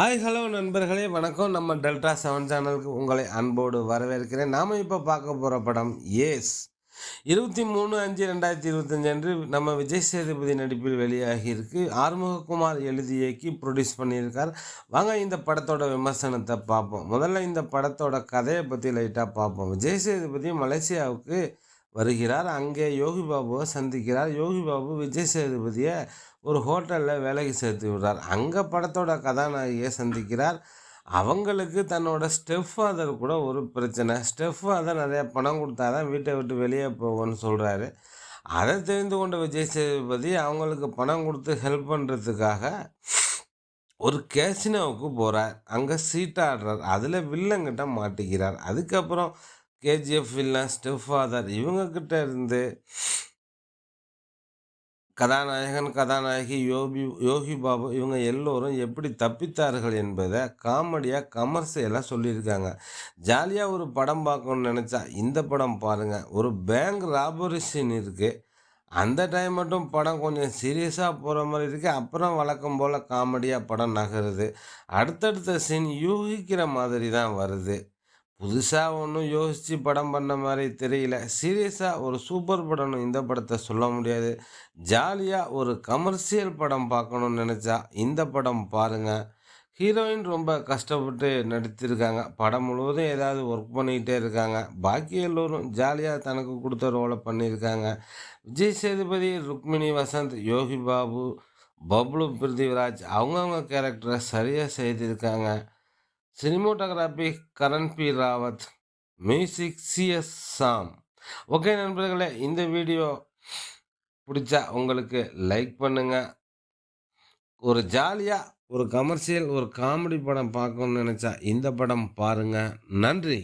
Hi hello நண்பர்களே வணக்கம். நம்ம டெல்டா 7 சேனலுக்கு உங்களை அன்போடு வரவேற்கிறேன். நாம் இப்போ பார்க்க போகிற படம் ஏஸ். 23/5/2025 அன்று நம்ம விஜய் சேதுபதி நடிப்பில் வெளியாகியிருக்கு. ஆறுமுககுமார் எழுதி இயக்கி ப்ரொடியூஸ் பண்ணியிருக்கார். வாங்க இந்த படத்தோட விமர்சனத்தை பார்ப்போம். முதல்ல இந்த படத்தோட கதையை பற்றி லைட்டாக பார்ப்போம். விஜய் சேதுபதி மலேசியாவுக்கு வருகிறார். அங்கே யோகி பாபுவை சந்திக்கிறார். யோகி பாபு விஜய் சேதுபதியை ஒரு ஹோட்டலில் வேலைக்கு சேர்த்து விடுறார். அங்கே படத்தோட கதாநாயகியை சந்திக்கிறார். அவங்களுக்கு தன்னோட ஸ்டெப் ஃபாதர் கூட ஒரு பிரச்சனை. ஸ்டெப் ஃபாதர் நிறைய பணம் கொடுத்தா தான் வீட்டை விட்டு வெளியே போவோன்னு சொல்கிறாரு. அதை தெரிந்து கொண்ட விஜய் சேதுபதி அவங்களுக்கு பணம் கொடுத்து ஹெல்ப் பண்ணுறதுக்காக ஒரு கேசினோவுக்கு போகிறார். அங்கே சீட்டாடுறார். அதில் வில்லங்கிட்ட மாட்டிக்கிறார். அதுக்கப்புறம் கேஜிஎஃப் வில்லன், ஸ்டெப் ஃபாதர் இவங்கக்கிட்ட இருந்து கதாநாயகன், கதாநாயகி, யோகி பாபு இவங்க எல்லோரும் எப்படி தப்பித்தார்கள் என்பதை காமெடியாக கமர்ஷியலாக சொல்லியிருக்காங்க. ஜாலியாக ஒரு படம் பார்க்கணுன்னு நினச்சா இந்த படம் பாருங்கள். ஒரு பேங்க் ராபரி சீன் இருக்குது. அந்த டைம் மட்டும் படம் கொஞ்சம் சீரியஸாக போகிற மாதிரி இருக்குது. அப்புறம் வழக்கம் போல் காமெடியாக படம் நகருது. அடுத்தடுத்த சீன் யூகிக்கிற மாதிரி தான் வருது. புதுசாக ஒன்றும் யோசித்து படம் பண்ண மாதிரி தெரியல. சீரியஸாக ஒரு சூப்பர் படம்னு இந்த படத்தை சொல்ல முடியாது. ஜாலியாக ஒரு கமர்ஷியல் படம் பார்க்கணுன்னு நினச்சா இந்த படம் பாருங்கள். ஹீரோயின் ரொம்ப கஷ்டப்பட்டு நடித்திருக்காங்க. படம் முழுவதும் ஏதாவது ஒர்க் பண்ணிக்கிட்டே இருக்காங்க. பாக்கி எல்லோரும் ஜாலியாக தனக்கு கொடுத்த ரோலை பண்ணியிருக்காங்க. விஜய் சேதுபதி, ருக்மிணி வசந்த், யோகி பாபு, பப்ளு பிருத்திவிராஜ் அவங்கவுங்க கேரக்டரை சரியாக செய்திருக்காங்க. Cinematography Karan B Rawat, music CS Sam. Okay நண்பர்களே, இந்த வீடியோ பிடிச்சா உங்களுக்கு லைக் பண்ணுங்கள். ஒரு ஜாலியாக ஒரு கமர்ஷியல் ஒரு காமெடி படம் பார்க்கணுன்னு நினச்சா இந்த படம் பாருங்கள். நன்றி.